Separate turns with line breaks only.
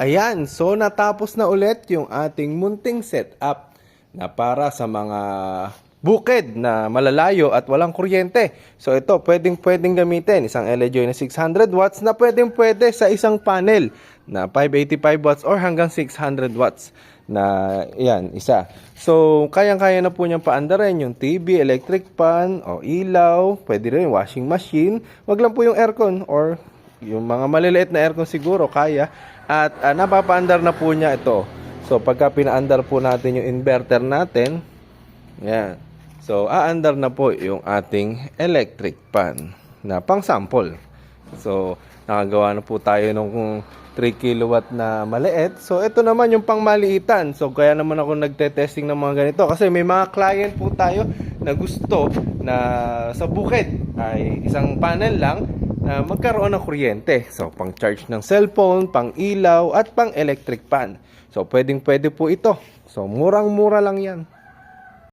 Ayan, so natapos na ulit yung ating munting setup na para sa mga bukid na malalayo at walang kuryente. So ito, pwedeng gamitin isang LG na 600 watts na pwede sa isang panel na 585 watts or hanggang 600 watts na yan, isa. So, kayang-kaya na po niyang paandarin yung TV, electric fan, o ilaw, pwede rin washing machine. Wag lang po yung aircon or yung mga maliliit na aircon siguro kaya. At napapaandar na po niya ito. So pagka pinaandar po natin yung inverter natin, yan. So aandar na po yung ating electric fan na pang sample. So nakagawa na po tayo ng 3 kilowatt na maliit. So ito naman yung pang maliitan. So kaya naman ako nagte-testing ng mga ganito kasi may mga client po tayo na gusto na sa bukid ay isang panel lang na magkaroon ng kuryente. So, pang charge ng cellphone, pang ilaw, at pang electric fan. So, pwede po ito. So, murang-mura lang yan.